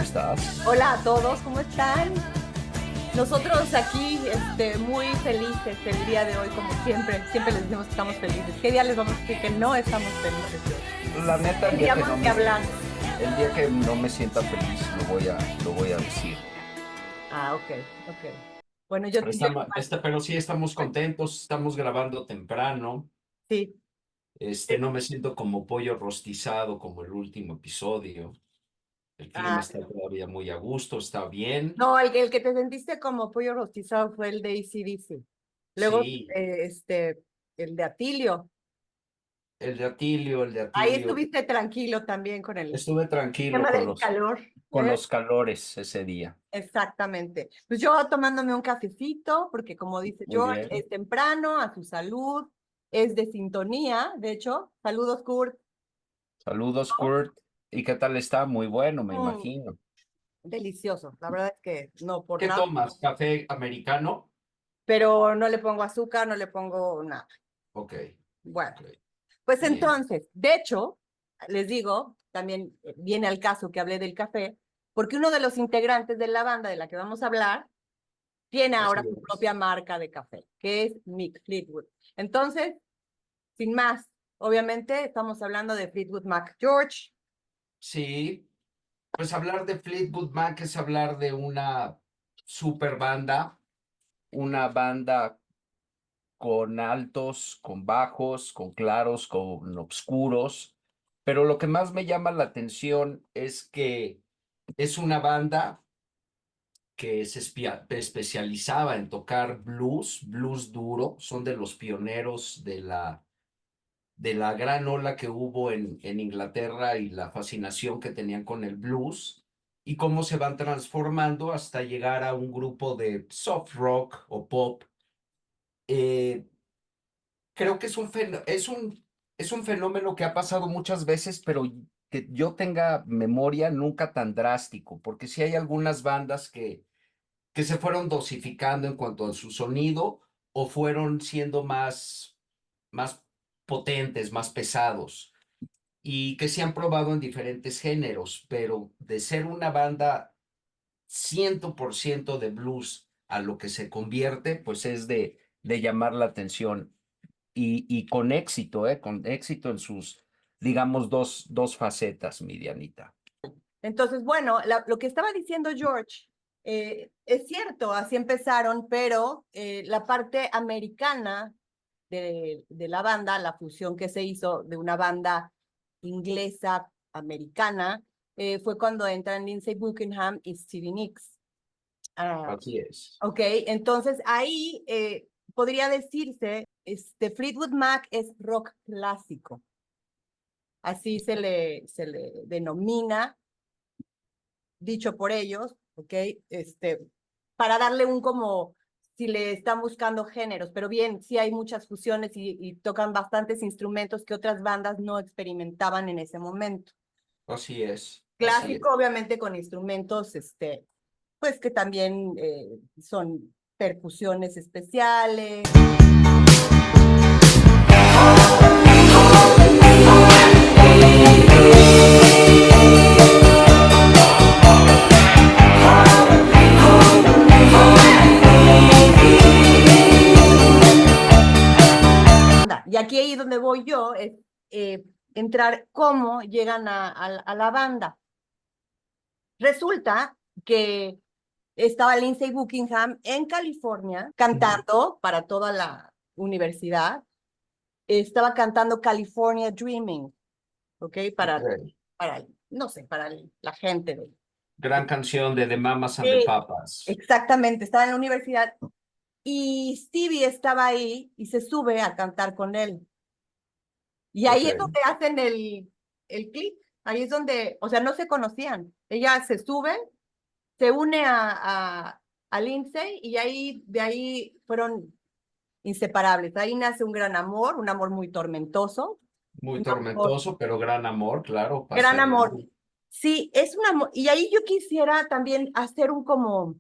estás? Hola a todos, ¿cómo están? Nosotros aquí muy felices el día de hoy, como siempre. Siempre les decimos que estamos felices. ¿Qué día les vamos a decir que no estamos felices hoy? La neta, Tendríamos que hablar. el día que no me sienta feliz, lo voy a decir. Ah, ok. Bueno, Pero sí estamos contentos, estamos grabando temprano. sí. No me siento como pollo rostizado como el último episodio. El clima Ah, está todavía muy a gusto, está bien. no, el que te sentiste como pollo rostizado fue el de AC/DC. Luego, Sí, el de Atilio. el de Ahí Atilio. estuviste tranquilo también con el Estuve tranquilo tema del calor. Con los calores ese día. Exactamente. Pues yo tomándome un cafecito, porque como dice Muy George, bien. es temprano, a su salud, es de sintonía, de hecho. Saludos, Kurt. Saludos, Kurt. ¿Y qué tal está? Muy bueno, me Mm, imagino. delicioso. La verdad es que no por ¿Qué nada, tomas? ¿Café americano? pero no le pongo azúcar, no le pongo nada. Ok, Bueno, ok, pues bien. entonces, de hecho, les digo, también viene al caso que hablé del café, porque uno de los integrantes de la banda de la que vamos a hablar tiene Así ahora su es. propia marca de café, que es Mick Fleetwood. Entonces, sin más, obviamente estamos hablando de Fleetwood Mac. George, Sí, pues hablar de Fleetwood Mac es hablar de una super banda. Una banda con altos, con bajos, con claros, con oscuros. Pero lo que más me llama la atención es que es una banda que especializaba en tocar blues duro. Son de los pioneros de la gran ola que hubo en Inglaterra y la fascinación que tenían con el blues y cómo se van transformando hasta llegar a un grupo de soft rock o pop. Eh, Creo que es un fenómeno que ha pasado muchas veces, pero que yo tenga memoria nunca tan drástico, porque sí hay algunas bandas que se fueron dosificando en cuanto a su sonido o fueron siendo más potentes, más pesados y que se han probado en diferentes géneros, pero de ser una banda 100% de blues a lo que se convierte, pues es de llamar la atención y con éxito en sus, digamos, dos facetas, mi Dianita. entonces, bueno, lo que estaba diciendo George es cierto, así empezaron, pero la parte americana de la banda, la fusión que se hizo de una banda inglesa americana, fue cuando entran Lindsey Buckingham y Stevie Nicks. Ah, Así es. ok, entonces ahí podría decirse, Fleetwood Mac es rock clásico, así se le denomina, dicho por ellos, ok, para darle un como, si le están buscando géneros, pero bien, sí hay muchas fusiones y tocan bastantes instrumentos que otras bandas no experimentaban en ese momento. Así es. Así es. Clásico, obviamente, con instrumentos, pues que también son percusiones especiales. Y aquí ahí donde voy yo es entrar cómo llegan a la banda. Resulta que estaba Lindsey Buckingham en California cantando para toda la universidad. Estaba cantando California Dreaming, ¿ok? Ok. No sé, para la gente. Gran canción de The Mamas and the Sí, Papas. exactamente, estaba en la universidad y Stevie estaba ahí y se sube a cantar con él. Y Ok. ahí es donde hacen el clic, ahí es donde, o sea, no se conocían. Ella se sube, se une a Lindsay y ahí, de ahí fueron inseparables. Ahí nace un gran amor, un amor muy tormentoso, Muy un amor, tormentoso, pero gran amor, claro, gran amor. pasional. Sí, es un amor. Y ahí yo quisiera también hacer un como,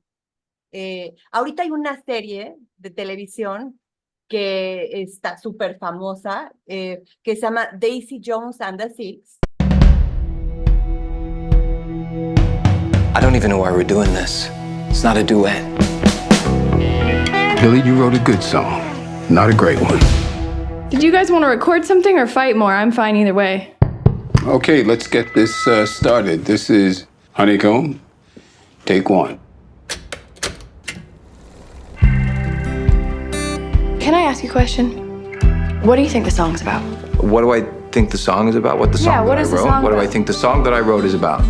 ahorita hay una serie de televisión que está súper famosa, que se llama Daisy Jones and the Six. I don't even know why we're doing this. It's not a duet. Billy, you wrote a good song, not a great one. Did you guys want to record something or fight more? I'm fine either way. Okay, let's get this started. This is Honeycomb. Take one. Can I ask you a question? What do you think the song's about? What do I think the song is about? What the song Yeah, what that I is the wrote? song What do I about? think the song that I wrote is about?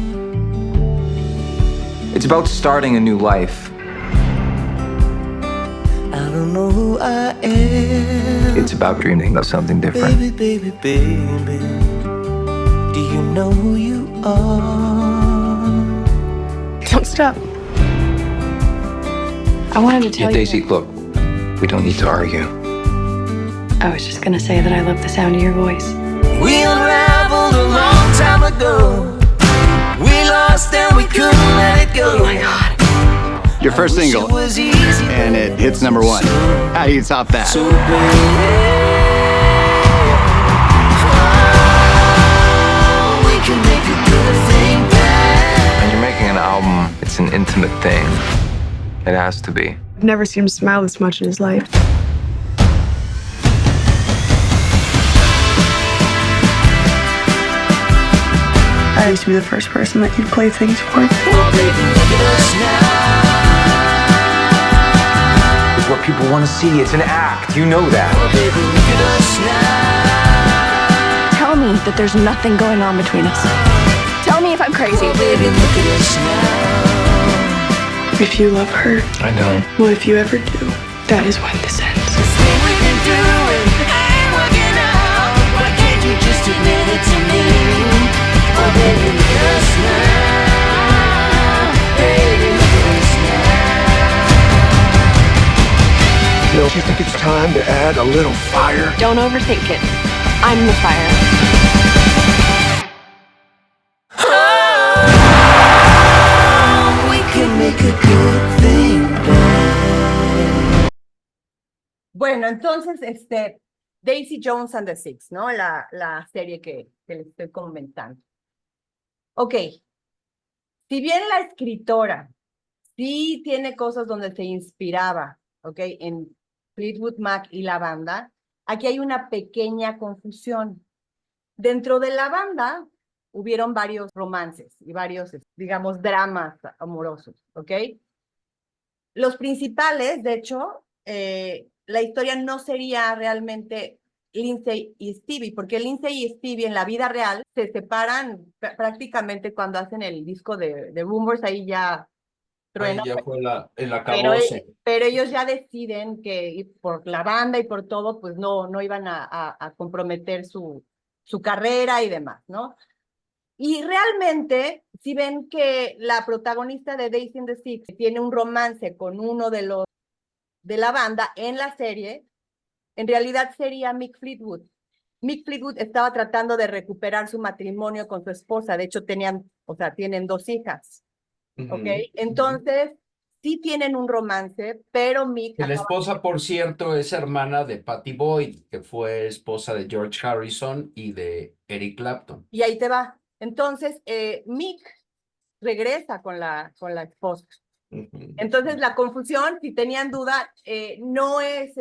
It's about starting a new life. I don't know who I am. It's about dreaming of something different. Baby, baby, baby. Do you know who you are? Don't stop. I wanted to tell Yeah, you. Daisy, look, we don't need to argue. I was just gonna say that I love the sound of your voice. We unraveled a long time ago. We lost and we couldn't let it go. Oh my God. Your first Wish single, it was easy, and but it hits number one. How do you top that? So baby, oh, we can make a good thing bad. When you're making an album, it's an intimate thing. It has to be. I've never seen him smile this much in his life. I used to be the first person that he'd play things for. Oh, baby, look at us now. It's what people want to see. It's an act. You know that. Oh, baby, look at us now. Tell me that there's nothing going on between us. Tell me if I'm crazy. Oh, baby, look at us now. If you love her, I know. well, if you ever do, that is when this ends. This thing we can do it ain't working out. Why can't you just admit it to me? Oh, baby, look at us now. Baby, look at us now. Don't you think it's time to add a little fire? Don't overthink it. I'm the fire. Oh, we can make a good thing bad. Bueno, entonces, Daisy Jones and the Six, ¿no? La serie que les estoy comentando. Ok, si bien la escritora sí tiene cosas donde se inspiraba, ok, en Fleetwood Mac y la banda, aquí hay una pequeña confusión. Dentro de la banda hubieron varios romances y varios, digamos, dramas amorosos, ok. Los principales, de hecho, la historia no sería realmente Lindsay y Stevie, porque Lindsay y Stevie en la vida real se separan prácticamente cuando hacen el disco de Rumors, ahí ya truena. Ahí ya fue el pero, acabose. pero ellos ya deciden que por la banda y por todo, pues no iban a comprometer su carrera y demás, ¿no? Y realmente, si ven que la protagonista de Daisy and the Six tiene un romance con uno de los de la banda en la serie, en realidad sería Mick Fleetwood. Mick Fleetwood estaba tratando de recuperar su matrimonio con su esposa, de hecho tienen 2 hijas, ¿ok? Entonces, sí tienen un romance, pero Mick... La esposa, por cierto, es hermana de Patty Boyd, que fue esposa de George Harrison y de Eric Clapton. Y ahí te va. Entonces, Mick regresa con la esposa. Entonces, la confusión, si tenían duda, no es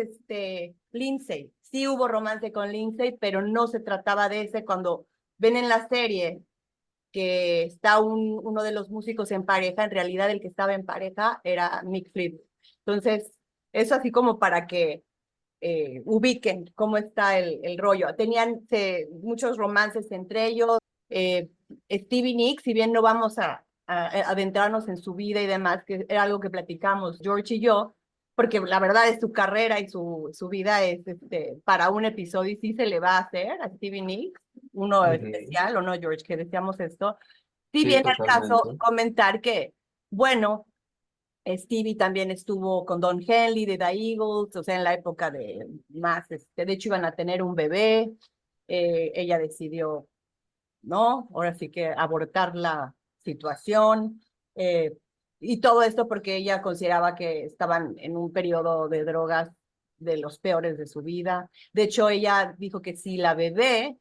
Lindsay. Sí hubo romance con Lindsay, pero no se trataba de ese. Cuando ven en la serie que está uno de los músicos en pareja, en realidad el que estaba en pareja era Mick Fleetwood. Entonces, eso así como para que ubiquen cómo está el rollo. Tenían muchos romances entre ellos. Stevie Nicks, si bien no vamos a adentrarnos en su vida y demás, que era algo que platicamos George y yo, porque la verdad es su carrera y su vida es para un episodio, y sí se le va a hacer a Stevie Nicks, uno especial, ¿o no, George? Que decíamos esto. Si bien el caso, comentar que, bueno, Stevie también estuvo con Don Henley de The Eagles, o sea, en la época de más, de hecho iban a tener un bebé, ella decidió, ¿no? Ahora sí que abortar la situación, y todo esto porque ella consideraba que estaban en un periodo de drogas de los peores de su vida. De hecho, ella dijo que si la bebé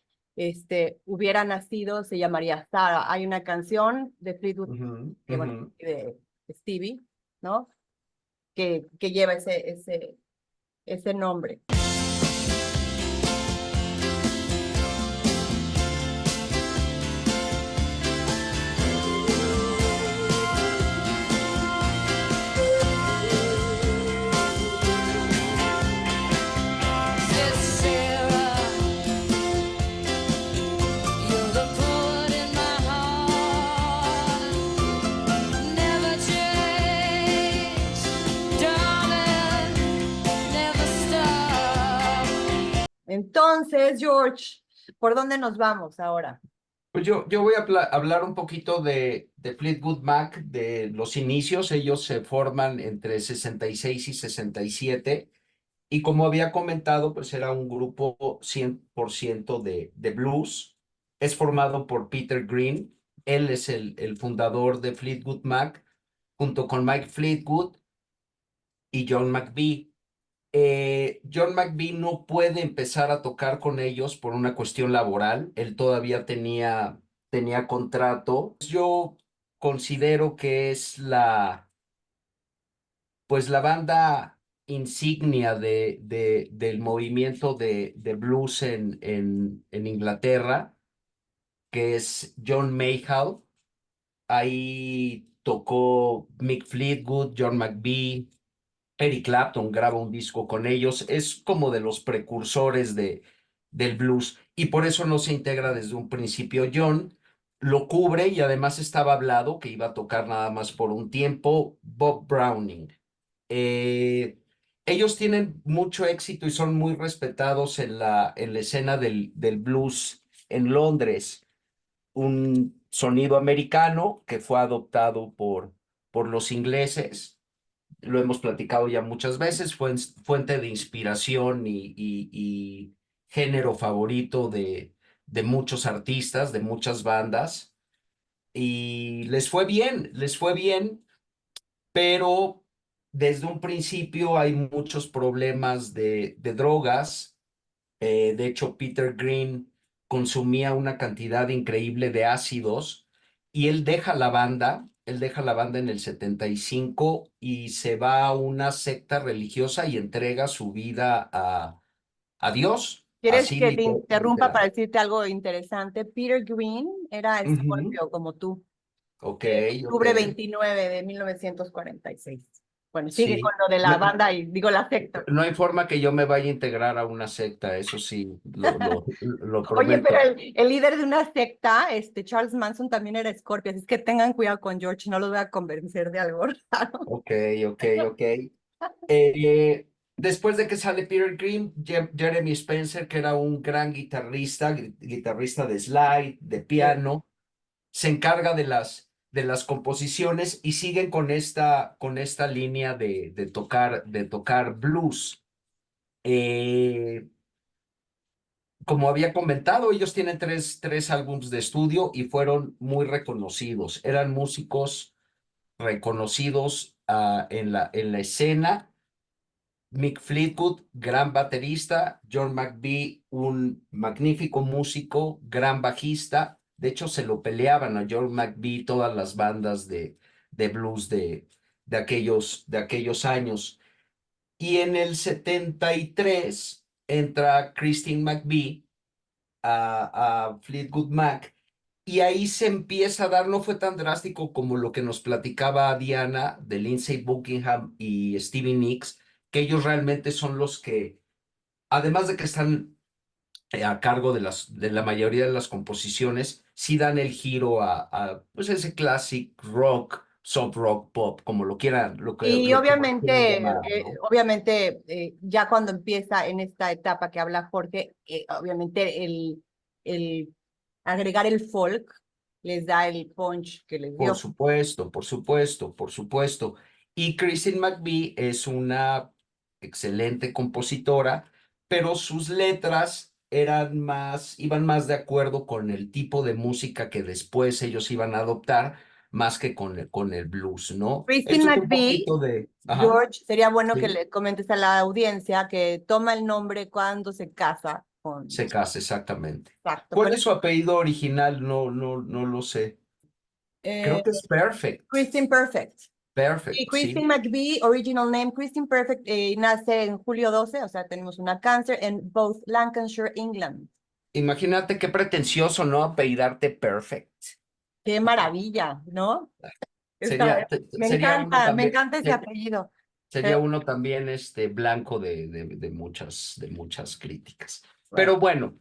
hubiera nacido, se llamaría Sarah. Hay una canción de Fleetwood, Ujú, bueno, ujú. de Stevie, ¿no? Que lleva ese nombre. Entonces, George, ¿por dónde nos vamos ahora? Pues yo voy a hablar un poquito de Fleetwood Mac, de los inicios. Ellos se forman entre 66 y 67. Y como había comentado, pues era un grupo 100% de blues. Es formado por Peter Green. Él es el fundador de Fleetwood Mac, junto con Mike Fleetwood y John McVie. John McVie no puede empezar a tocar con ellos por una cuestión laboral. Él todavía tenía contrato. Yo considero que es pues la banda insignia del movimiento de blues en Inglaterra, que es John Mayall. Ahí tocó Mick Fleetwood, John McVie. Eric Clapton graba un disco con ellos. Es como de los precursores del blues, y por eso no se integra desde un principio. John lo cubre, y además estaba hablado que iba a tocar nada más por un tiempo Bob Browning. Eh, Ellos tienen mucho éxito y son muy respetados en la escena del blues en Londres, un sonido americano que fue adoptado por los ingleses. Lo hemos platicado ya muchas veces, fue fuente de inspiración y género favorito de muchos artistas, de muchas bandas, y les fue bien, pero desde un principio hay muchos problemas de drogas. De hecho, Peter Green consumía una cantidad increíble de ácidos, y él deja la banda en el 75 y se va a una secta religiosa y entrega su vida a Dios, ¿Quieres así que te interrumpa para literal. decirte algo interesante? Peter Green era Ujú. Scorpio, como tú. Ok, ok, Octubre 29 de 1946. Bueno, sigue con sí. lo de la No, banda y digo la secta. no hay forma que yo me vaya a integrar a una secta, eso sí, lo Oye, pero prometo. el líder de una secta, Charles Manson, también era Scorpio, así es que tengan cuidado con George, no los voy a convencer de algo raro. Ok, ok, ok. Eh, Después de que sale Peter Green, Jeremy Spencer, que era un gran guitarrista, guitarrista de slide, de piano, se encarga de las composiciones, y siguen con esta línea de tocar blues. Eh, Como había comentado, ellos tienen tres álbumes de estudio y fueron muy reconocidos. Eran músicos reconocidos en la escena. Mick Fleetwood, gran baterista; John McVie, un magnífico músico, gran bajista. De hecho, se lo peleaban a John McVie todas las bandas de blues de aquellos años. Y en el 73 entra Christine McVie a Fleetwood Mac, y ahí se empieza a dar. No fue tan drástico como lo que nos platicaba Diana de Lindsey Buckingham y Stevie Nicks, que ellos realmente son los que, además de que están a cargo de la mayoría de las composiciones, sí dan el giro pues ese classic rock, soft rock, pop, como Y lo quieran llamar, ¿no? obviamente, ya cuando empieza en esta etapa que habla Jorge, obviamente el agregar el folk les da el punch que les Por dio. supuesto, por supuesto, por supuesto. Y Christine McVie es una excelente compositora, pero sus letras iban más de acuerdo con el tipo de música que después ellos iban a adoptar, más que con el blues, ¿no? Christine Esto es un McVie, poquito de... Ajá, George, sería bueno que sí. le comentes a la audiencia que toma el nombre cuando se casa Se casa, exactamente. Exacto. ¿Cuál pero, es su apellido original? No lo sé. Creo eh, que es Perfect. Christine Perfect. Perfect, Y Christine sí. McVie, original name, Christine Perfect, nace en julio 12, o sea, tenemos una cáncer en both Lancashire, England. Imagínate qué pretencioso, ¿no? Apellidarte Perfect. Qué maravilla, ¿no? Sería, Me encanta ese apellido. sería uno también blanco de muchas críticas. Pero bueno,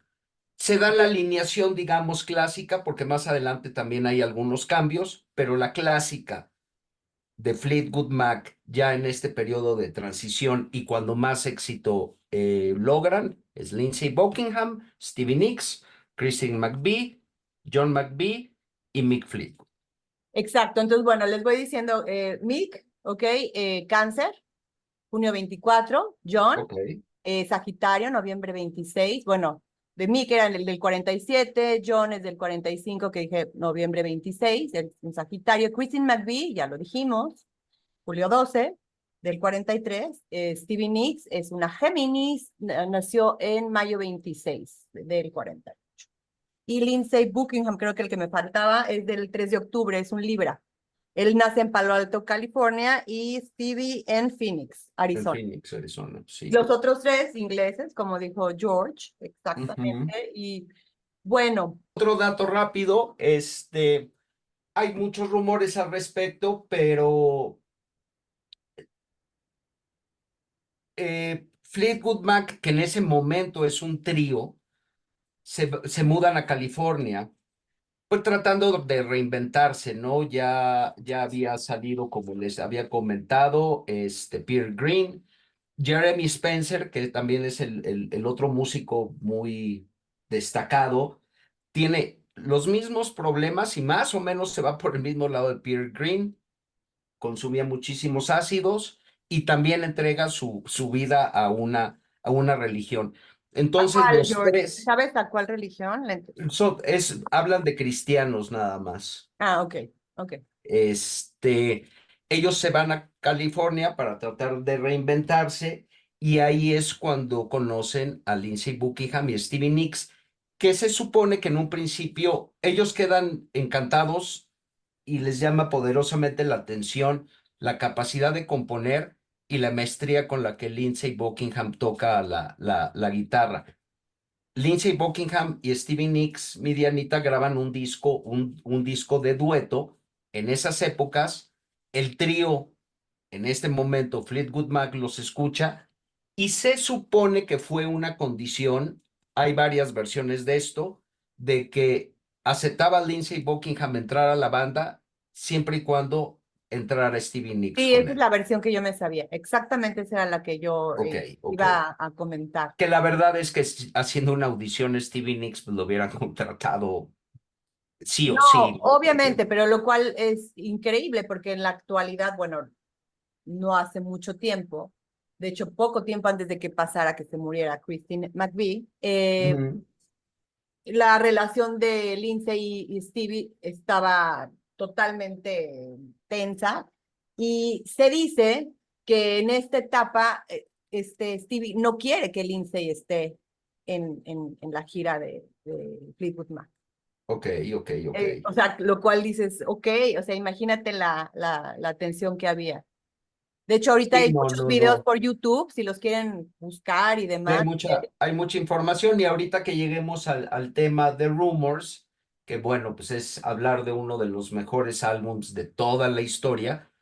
se da la alineación, digamos, clásica, porque más adelante también hay algunos cambios, pero la clásica de Fleetwood Mac ya en este periodo de transición y cuando más éxito logran es Lindsey Buckingham, Stevie Nicks, Christine McVie, John McVie y Mick Fleetwood. Exacto, entonces bueno, les voy diciendo, Mick, ok, cáncer, junio 24, John, Ok. Sagitario, noviembre 26, bueno, de Mick era el del 47, John es del 45, que dije noviembre 26, un Sagitario, Christine McVie, ya lo dijimos, julio 12, del 43, Stevie Nicks es una Géminis, nació en mayo 26 del 40. Y Lindsey Buckingham, creo que el que me faltaba, es del 3 de octubre, es un Libra. Él nace en Palo Alto, California, y Stevie en Phoenix, En Arizona. Phoenix, Arizona, sí. Los otros tres ingleses, como dijo George, exactamente. Ujú. Y bueno, Otro dato rápido, hay muchos rumores al respecto, pero Fleetwood Mac, que en ese momento es un trío, se mudan a California, pues tratando de reinventarse, ¿no? Ya había salido, como les había comentado, Peter Green, Jeremy Spencer, que también es el otro músico muy destacado, tiene los mismos problemas y más o menos se va por el mismo lado de Peter Green, consumía muchísimos ácidos y también entrega su vida a una religión. Entonces, ¿cuál, los George? tres ¿Sabes a cuál religión? hablan de cristianos nada más. Ah, ok, ok. Ellos se van a California para tratar de reinventarse y ahí es cuando conocen a Lindsey Buckingham y Stevie Nicks, que se supone que en un principio ellos quedan encantados y les llama poderosamente la atención la capacidad de componer y la maestría con la que Lindsey Buckingham toca la guitarra. Lindsey Buckingham y Stevie Nicks, mi Dianita, graban un disco de dueto. En esas épocas, el trío, en este momento, Fleetwood Mac los escucha y se supone que fue una condición, hay varias versiones de esto, de que aceptaba Lindsey Buckingham entrar a la banda siempre y cuando entrara Stevie Nicks Sí, con esa es él. la versión que yo me sabía. Exactamente esa era la que yo Ok. iba a comentar. Que la verdad es que haciendo una audición Stevie Nicks pues, lo hubieran contratado sí o No, sí. obviamente, pero lo cual es increíble porque en la actualidad, bueno, no hace mucho tiempo, de hecho, poco tiempo antes de que pasara que se muriera Christine McVie, Ujú. la relación de Lindsey y Stevie estaba totalmente tensa y se dice que en esta etapa Stevie no quiere que Lindsey esté en la gira de Fleetwood Mac. Ok. O sea, lo cual dices, ok, o sea, imagínate la tensión que había. De hecho, ahorita Sí, hay muchos videos no. por YouTube, si los quieren buscar y demás. Hay mucha información y ahorita que lleguemos al tema de Rumors, que bueno, pues es hablar de uno de los mejores álbums de toda la historia,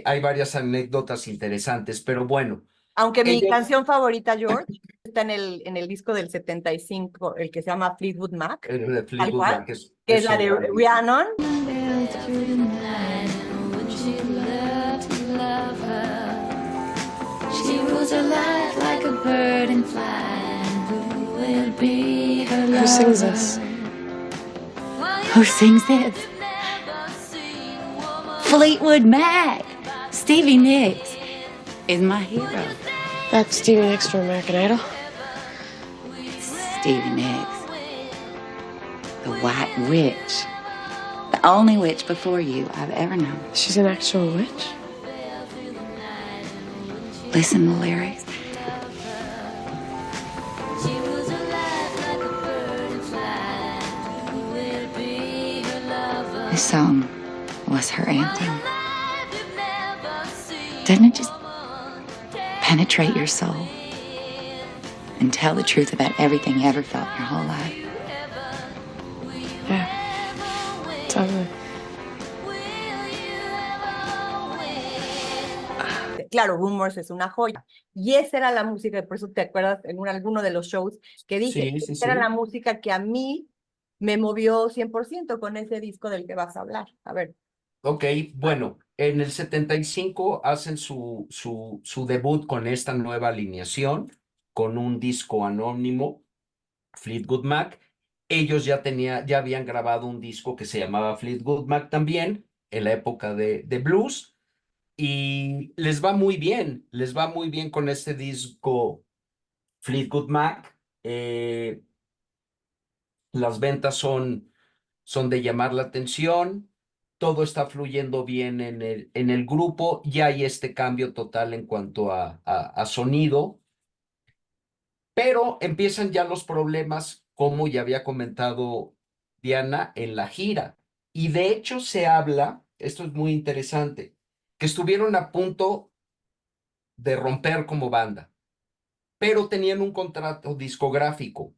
hay varias anécdotas interesantes, pero bueno, Aunque mi ellos, canción favorita, George, está en el disco del 75, el que se llama Fleetwood Mac, de tal Fleetwood cual, Mac que es la un de gran disco. Rhiannon. She rules her life like a bird in flight. Who will be her lover? Who sings this? Who sings this? Fleetwood Mac. Stevie Nicks is my hero. That's Stevie Nicks from American Idol. Stevie Nicks. The White Witch. The only witch before you I've ever known. She's an actual witch? Listen to the lyrics. She rules her life This song was her anthem. Doesn't it just penetrate your soul and tell the truth about everything you ever felt your whole life? Yeah. Totally. Claro, Rumors es una joya. Y esa era la música, por eso te acuerdas en alguno de los shows que dije, Sí, sí, esa era sí. la música que a mí me movió 100% con ese disco del que vas a hablar. A ver. Ok, bueno, en el 75 hacen su debut con esta nueva alineación, con un disco anónimo, Fleetwood Mac. Ellos ya habían grabado un disco que se llamaba Fleetwood Mac también, en la época de blues, y les va muy bien con este disco Fleetwood Mac. Las ventas son de llamar la atención, todo está fluyendo bien en el grupo, ya hay este cambio total en cuanto a sonido, pero empiezan ya los problemas, como ya había comentado Diana, en la gira. Y de hecho se habla, esto es muy interesante, que estuvieron a punto de romper como banda, pero tenían un contrato discográfico.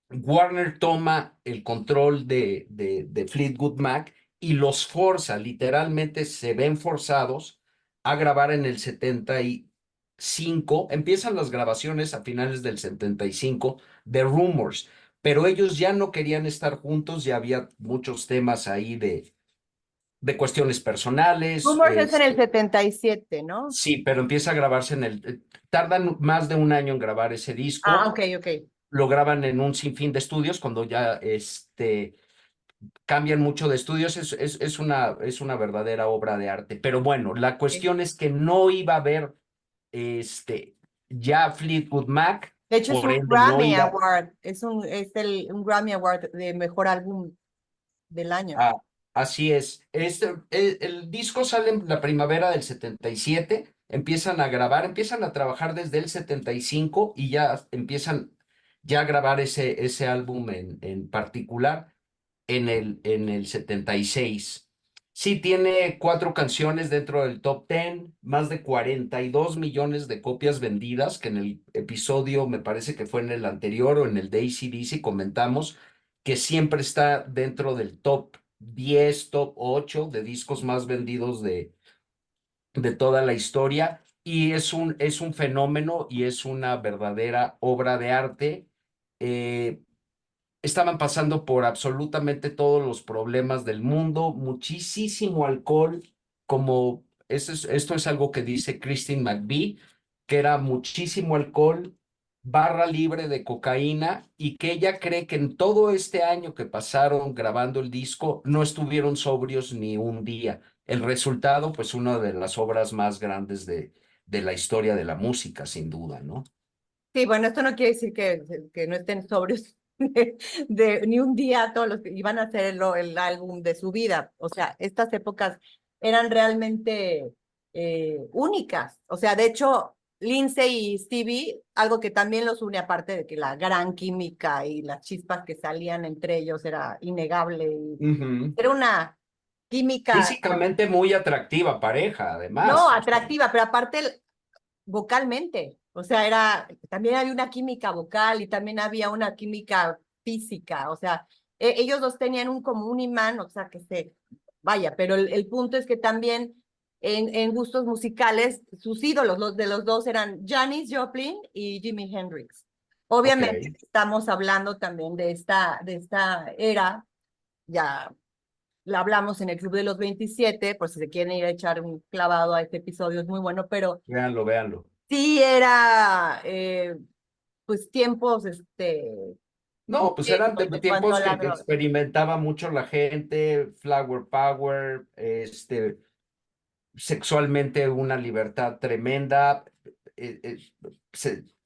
Warner toma el control de Fleetwood Mac y los forza, literalmente se ven forzados a grabar en el 75. Empiezan las grabaciones a finales del 75 de Rumors, pero ellos ya no querían estar juntos, ya había muchos temas ahí de cuestiones personales. Rumors es en el 77, ¿no? Sí, pero empieza a grabarse tardan más de un año en grabar ese disco. Ok, ok. Lo graban en un sinfín de estudios, cuando ya cambian mucho de estudios, es una verdadera obra de arte. Pero bueno, la cuestión es que no iba a haber ya Fleetwood Mac, De hecho, es por un ende no Grammy iba Award, un Grammy Award de mejor álbum del año. así es. El disco sale en la primavera del 77, empiezan a grabar, empiezan a trabajar desde el 75 y ya empiezan ya a grabar ese álbum en particular en el 76. Sí, tiene 4 canciones dentro del top 10, más de 42 millones de copias vendidas, que en el episodio, me parece que fue en el anterior o en el de AC/DC, comentamos que siempre está dentro del top 10, top 8 de discos más vendidos de toda la historia. Y es un fenómeno y es una verdadera obra de arte. Estaban pasando por absolutamente todos los problemas del mundo, muchísimo alcohol, esto es algo que dice Christine McVie, que era muchísimo alcohol, barra libre de cocaína, y que ella cree que en todo este año que pasaron grabando el disco no estuvieron sobrios ni un día. El resultado, pues una de las obras más grandes de la historia de la música, sin duda, ¿no? Sí, bueno, esto no quiere decir que no estén sobrios ni un día todos los que iban a hacer el álbum de su vida. O sea, estas épocas eran realmente únicas. O sea, de hecho, Lindsay y Stevie, algo que también los une, aparte de que la gran química y las chispas que salían entre ellos era innegable. Ujú. Era una química, Físicamente muy atractiva pareja, además. no O sea, atractiva, pero aparte vocalmente. O sea, también había una química vocal y también había una química física. O sea, ellos dos tenían como un imán, o sea, vaya, pero el punto es que también en gustos musicales, sus ídolos, los de los dos eran Janis Joplin y Jimi Hendrix. Obviamente ok. estamos hablando también de esta era, ya la hablamos en el Club de los 27, por si se quieren ir a echar un clavado a este episodio, es muy bueno, pero Véanlo, véanlo. sí era, pues tiempos, No, pues eran turbios en cuanto tiempos a la que droga. experimentaba mucho la gente, Flower Power, sexualmente una libertad tremenda, eh, eh,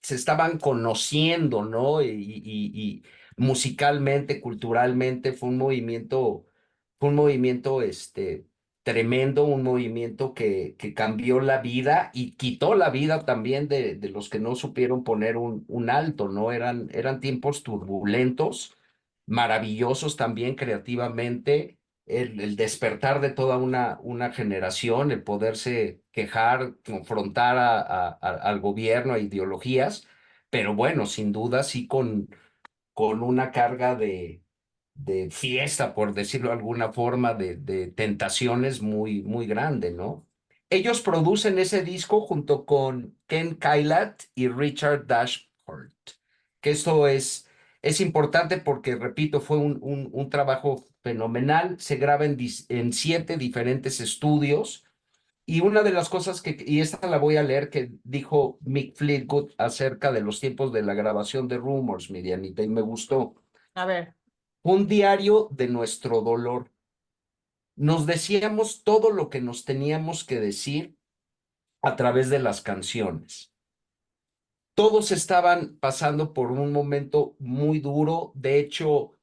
se estaban conociendo, ¿no? Y musicalmente, culturalmente fue un movimiento tremendo, un movimiento que cambió la vida y quitó la vida también de los que no supieron poner un alto, ¿no? Eran tiempos turbulentos, maravillosos también creativamente, el despertar de toda una generación, el poderse quejar, confrontar al gobierno, a ideologías, pero bueno, sin duda sí con una carga de fiesta, por decirlo de alguna forma, de tentaciones muy grande, ¿no? Ellos producen ese disco junto con Ken Kailat y Richard Dashford, que esto es importante porque, repito, fue un trabajo fenomenal, se graba en 7 diferentes estudios. Y una de las cosas y esta la voy a leer, que dijo Mick Fleetwood acerca de los tiempos de la grabación de Rumors, mi Dianita, y me gustó. A ver. Un diario de nuestro dolor. Nos decíamos todo lo que nos teníamos que decir a través de las canciones. Todos estaban pasando por un momento muy duro. De hecho,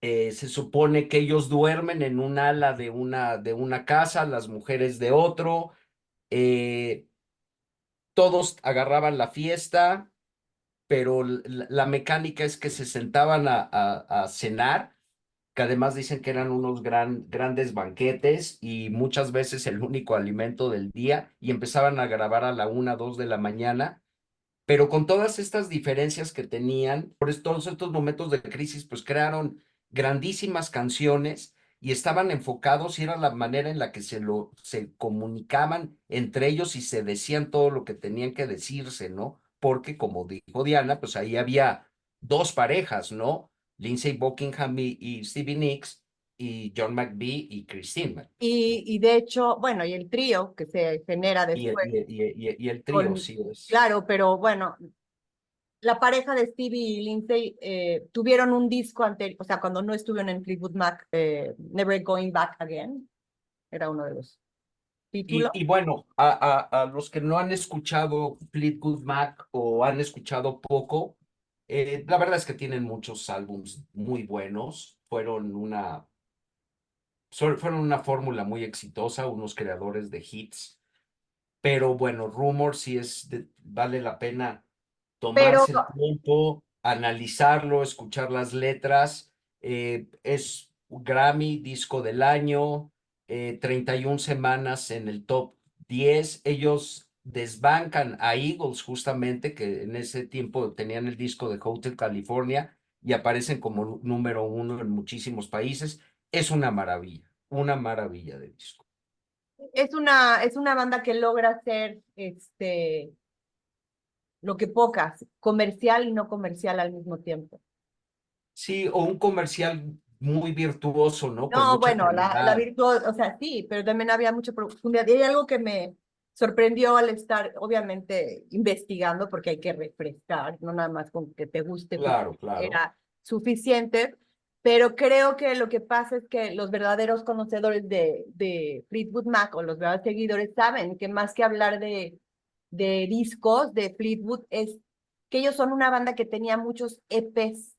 se supone que ellos duermen en un ala de una casa, las mujeres de otro. Todos agarraban la fiesta, pero la mecánica es que se sentaban a cenar, que además dicen que eran unos grandes banquetes y muchas veces el único alimento del día, y empezaban a grabar a la 1, 2 de la mañana, pero con todas estas diferencias que tenían, por todos estos momentos de crisis, pues crearon grandísimas canciones y estaban enfocados, y era la manera en la que se comunicaban entre ellos y se decían todo lo que tenían que decirse, ¿no? Porque, como dijo Diana, pues ahí había 2 parejas, ¿no? Lindsey Buckingham y Stevie Nicks, y John McVie y Christine McVie. Y de hecho, bueno, y el trío que se genera Y, después. y el trío, sí es. Claro, pero bueno, la pareja de Stevie y Lindsay tuvieron un disco anterior, o sea, cuando no estuvieron en Fleetwood Mac, Never Going Back Again, era uno de los títulos. Y bueno, a los que no han escuchado Fleetwood Mac o han escuchado poco, la verdad es que tienen muchos álbums muy buenos. Fueron una fórmula muy exitosa, unos creadores de hits. Pero bueno, Rumor sí vale la pena Pero tomarse el tiempo, analizarlo, escuchar las letras. Es un Grammy, disco del año, 31 semanas en el top 10. Ellos desbancan a Eagles, justamente, que en ese tiempo tenían el disco de Hotel California y aparecen como número 1 en muchísimos países. Es una maravilla de disco. es una banda que logra hacer lo que pocas, comercial y no comercial al mismo tiempo. Sí, o un comercial muy virtuoso, ¿no? Con No, mucha bueno, la calidad. virtud, o sea, sí, pero también había mucha profundidad. Y hay algo que me sorprendió al estar, obviamente, investigando, porque hay que refrescar, no nada más con que te guste, Claro, claro. era suficiente, pero creo que lo que pasa es que los verdaderos conocedores de Fleetwood Mac o los verdaderos seguidores saben que más que hablar de discos de Fleetwood es que ellos son una banda que tenía muchos EPs,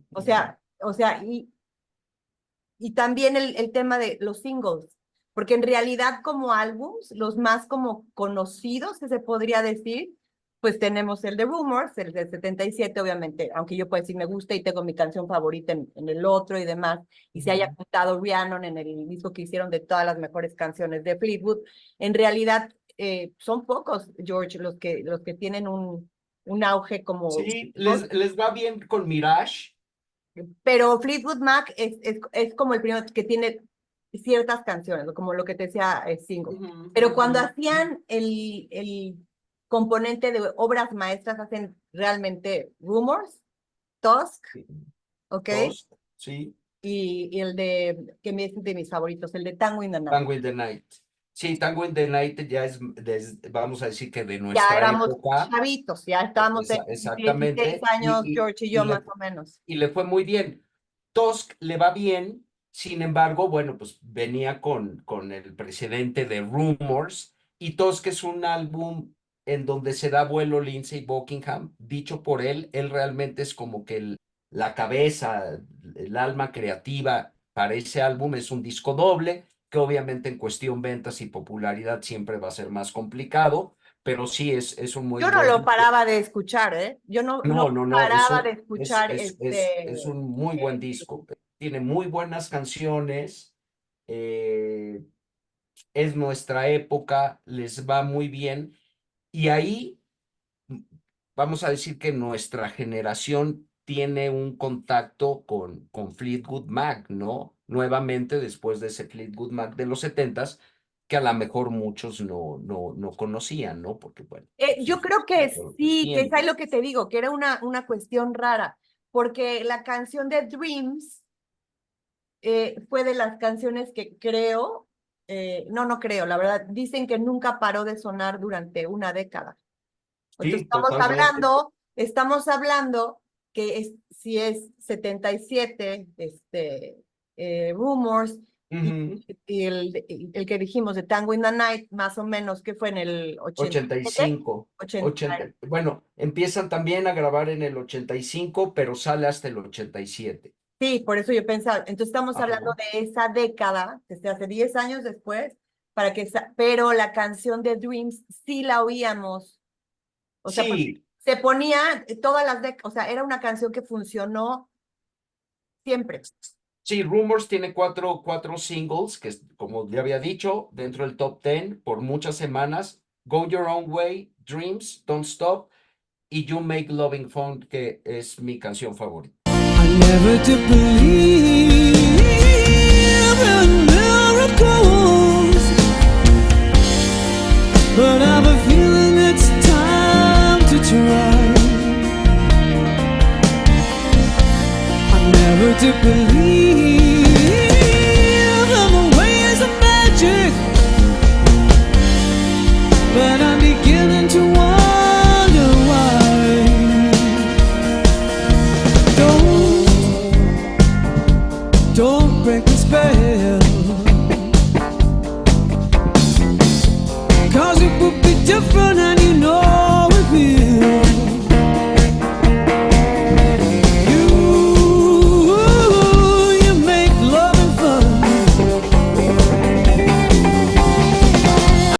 o sea, y también el tema de los singles, porque en realidad como álbums, los más como conocidos que se podría decir, pues tenemos el de Rumors, el del 77, obviamente, aunque yo puedo decir me gusta y tengo mi canción favorita en el otro y demás, y se haya juntado Rhiannon en el disco que hicieron de todas las mejores canciones de Fleetwood, en realidad son pocos, George, los que tienen un auge como... Sí, les va bien con Mirage. Pero Fleetwood Mac es como el primero que tiene ciertas canciones, como lo que te decía, single. Pero cuando hacían el componente de obras maestras, hacen realmente Rumors, Tusk, ¿ok? Tusk, sí. Y el que es de mis favoritos, el de Tango in the Night. Tango in the Night. Sí, Tango in the Night ya es, vamos a decir que de Ya nuestra éramos época. chavitos, ya estábamos en 16 Exactamente. años, George y yo más o menos. Y le fue muy bien. Tusk le va bien, sin embargo, bueno, pues venía con el precedente de Rumors, y Tusk es un álbum en donde se da vuelo Lindsey Buckingham, dicho por él realmente es como que la cabeza, el alma creativa para ese álbum. Es un disco doble, que obviamente en cuestión ventas y popularidad siempre va a ser más complicado, pero sí es un muy Yo no buen lo disco. paraba de escuchar, ¿eh? Yo no No, paraba es de escuchar un muy buen disco. tiene muy buenas canciones, es nuestra época, les va muy bien. Y ahí vamos a decir que nuestra generación tiene un contacto con Fleetwood Mac, ¿no? Nuevamente después de ese Fleetwood Mac de los 70s, que a lo mejor muchos no conocían, ¿no? Porque, bueno, Yo sus creo que otros sí, que es ahí tiempos. lo que te digo, que era una cuestión rara, porque la canción de Dreams fue de las canciones que creo, no creo, la verdad, dicen que nunca paró de sonar durante una década. Entonces Sí, totalmente. estamos hablando que si es 77, Rumors, Ujú. y el que dijimos de Tango in the Night, más o menos, que fue en el 87, 85, 80. 80, bueno, empiezan también a grabar en el 85, pero sale hasta el 87. Sí, por eso yo pensaba, entonces estamos hablando Ajá. de esa década, desde hace 10 años después, pero la canción de Dreams sí la oíamos, o sea, porque Sí, se ponía todas las décadas, o sea, era una canción que funcionó siempre. sí, Rumors tiene cuatro singles que, como ya había dicho, dentro del top 10 por muchas semanas. Go Your Own Way, Dreams, Don't Stop y You Make Loving Fun, que es mi canción favorita. I never did believe in miracles, but I have a feeling it's time to try. I never did believe in the ways of magic, but I'm beginning to wonder why. Don't break the spell, 'cause it would be different and you know it will. You make loving fun.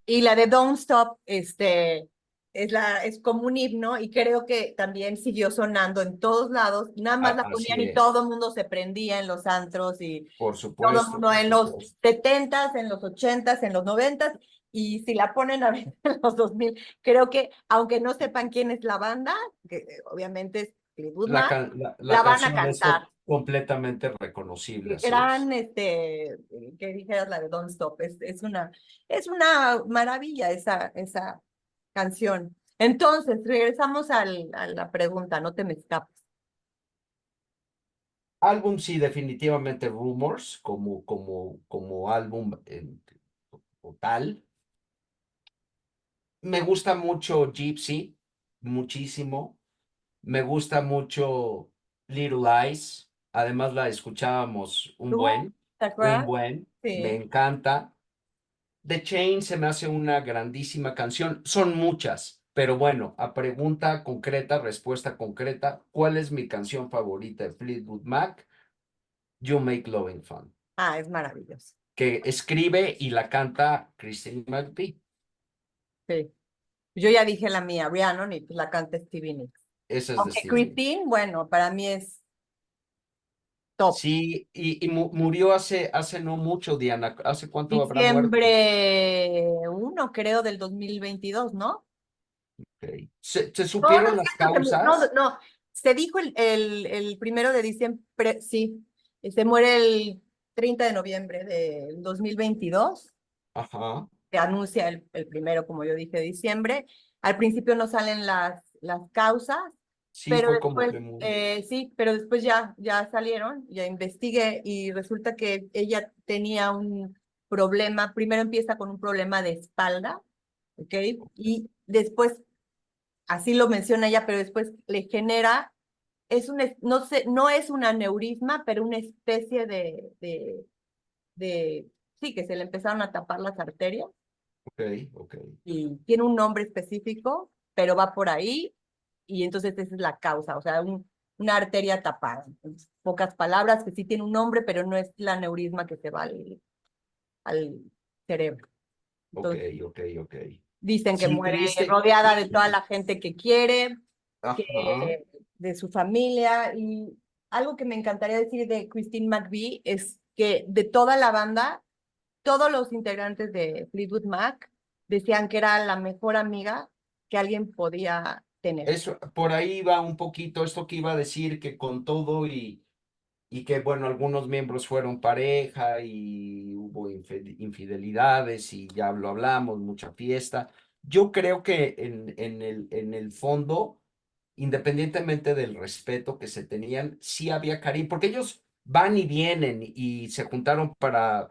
Y la de Don't Stop, es como un himno y creo que también siguió sonando en todos lados, nada más la Así ponían y es, todo el mundo se prendía en los antros y por todo el supuesto, mundo por en los supuesto. 70s, en los 80s, en los 90s, y si la ponen ahorita en los 2000, creo que aunque no sepan quién es la banda, que obviamente es Fleetwood La, Mac, can- la, la la van a canción es cantar. completamente reconocible, así Gran, es. que dijeras la de Don't Stop, es una maravilla esa canción. Entonces, regresamos a la pregunta, no te me escapes. Álbum, sí, definitivamente Rumors, como álbum total. Me gusta mucho Gypsy, muchísimo. Me gusta mucho Little Eyes. Además la escuchábamos ¿Tú te un acuerdas? buen. Me Sí. encanta. The Chain se me hace una grandísima canción. Son muchas, pero bueno, a pregunta concreta, respuesta concreta, ¿cuál es mi canción favorita de Fleetwood Mac? You Make Loving Fun, Ah, es maravilloso. que escribe y la canta Christine McVie. Sí. Yo ya dije la mía, Rhiannon, y pues la canta Stevie Nicks. Esa es de Aunque Stevie Nicks. Christine, bueno, para mí es top. Sí, y murió hace no mucho, Diana. ¿Hace cuánto habrá muerto? Diciembre 1, creo, del 2022, ¿no? Ok. ¿Se No, no supieron es las cierto, no, causas? no, se dijo el 1 de diciembre, sí, se muere el 30 de noviembre del 2022, Ajá. se anuncia el primero, como yo dije, de diciembre. Al principio no salen las causas, Sí, pero fue como después, que muy... sí, pero después ya salieron, ya investigué y resulta que ella tenía un problema, primero empieza con un problema de espalda, ¿ok? Y después, así lo menciona ella, pero después le genera, no sé, no es un aneurisma, pero una especie sí, que se le empezaron a tapar las arterias Ok, ok. y tiene un nombre específico, pero va por ahí y entonces esa es la causa, o sea, una arteria tapada. En pocas palabras, que sí tiene un nombre, pero no es el aneurisma que se va al cerebro. Ok, Entonces, ok, ok. dicen que Sí, muere triste. rodeada de toda la gente que quiere, Ajá. de su familia, y algo que me encantaría decir de Christine McVie es que de toda la banda, todos los integrantes de Fleetwood Mac decían que era la mejor amiga que alguien podía tener. Eso, por ahí va un poquito esto que iba a decir, que con todo y que, bueno, algunos miembros fueron pareja y hubo infidelidades y ya lo hablamos, mucha fiesta. Yo creo que en el fondo, independientemente del respeto que se tenían, sí había cariño, porque ellos van y vienen y se juntaron para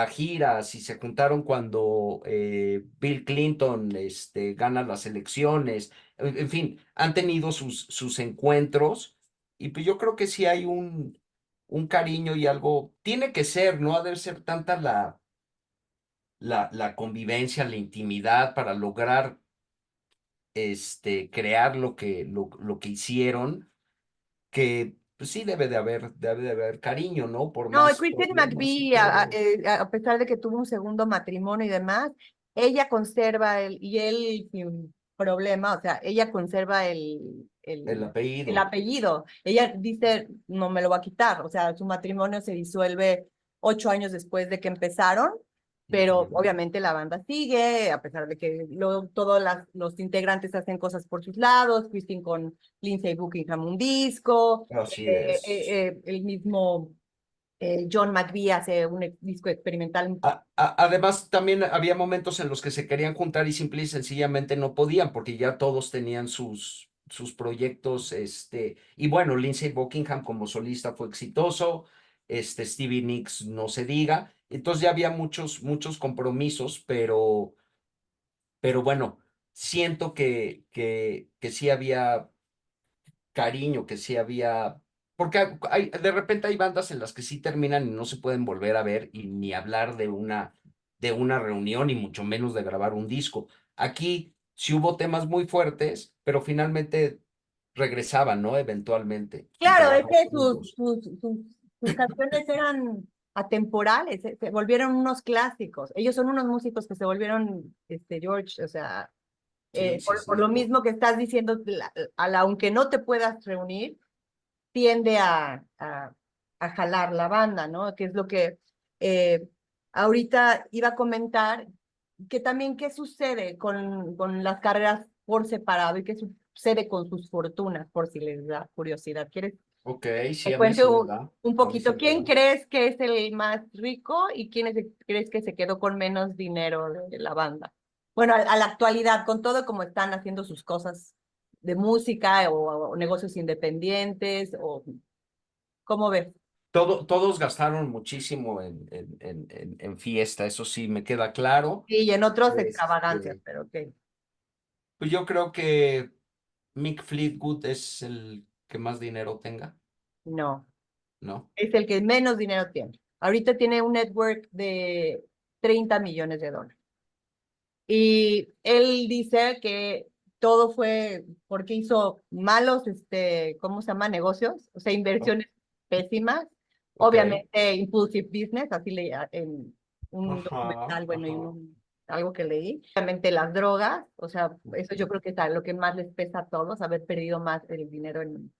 giras y se juntaron cuando Bill Clinton gana las elecciones. En fin, han tenido sus encuentros y pues yo creo que sí hay un cariño y algo, tiene que ser, no ha de ser tanta la convivencia, la intimidad para lograr crear lo que hicieron, que pues sí debe de haber cariño, ¿no? Por No, más Christine problemas y McVie, todo. a pesar de que tuvo un segundo matrimonio y demás, ella conserva y él sin problema, o sea, ella conserva El el apellido. apellido. Ella dice, no me lo va a quitar, o sea, su matrimonio se disuelve 8 años después de que empezaron, pero Ujú. obviamente la banda sigue, a pesar de que luego todos los integrantes hacen cosas por sus lados, Christine con Lindsey Buckingham un disco, Así es. el mismo John McVie hace un disco experimental. Además, también había momentos en los que se querían juntar y simple y sencillamente no podían, porque ya todos tenían sus proyectos, y bueno, Lindsey Buckingham como solista fue exitoso, Stevie Nicks no se diga, entonces ya había muchos compromisos, pero bueno, siento que sí había cariño, que sí había, porque de repente hay bandas en las que sí terminan y no se pueden volver a ver y ni hablar de una reunión y mucho menos de grabar un disco. Aquí sí hubo temas muy fuertes, pero finalmente regresaban, ¿no? Eventualmente y Claro, es trabajaban que juntos. sus canciones eran atemporales, se volvieron unos clásicos. Ellos son unos músicos que se volvieron, George, o sea, Sí, sí, por lo sí. mismo que estás diciendo, aunque no te puedas reunir, tiende a jalar la banda, ¿no? Que es lo que ahorita iba a comentar, que también qué sucede con las carreras por separado y qué sucede con sus fortunas, por si les da curiosidad. ¿Quieres Ok, sí, te a mí sí me cuento da. un A mí sí poquito? me ¿Quién da. crees que es el más rico y quién crees que se quedó con menos dinero de la banda? Bueno, a la actualidad, con todo como están haciendo sus cosas de música o negocios independientes, o ¿cómo ves? Todos gastaron muchísimo en fiesta, eso sí me queda claro. Sí, y en otros extravagancias, Este, pero ok. pues yo creo que Mick Fleetwood es el que más dinero tenga, No, ¿no? es el que menos dinero tiene. Ahorita tiene un network de 30 millones de dólares. Y él dice que todo fue porque hizo malos, ¿cómo se llama? Negocios, o sea, O- inversiones pésimas. Ok. Obviamente, impulsive business, así leía en un Ajá, documental, bueno, y ajá. algo que leí. Obviamente las drogas, o sea, eso yo Ujú. creo que es lo que más les pesa a todos, haber perdido más el dinero en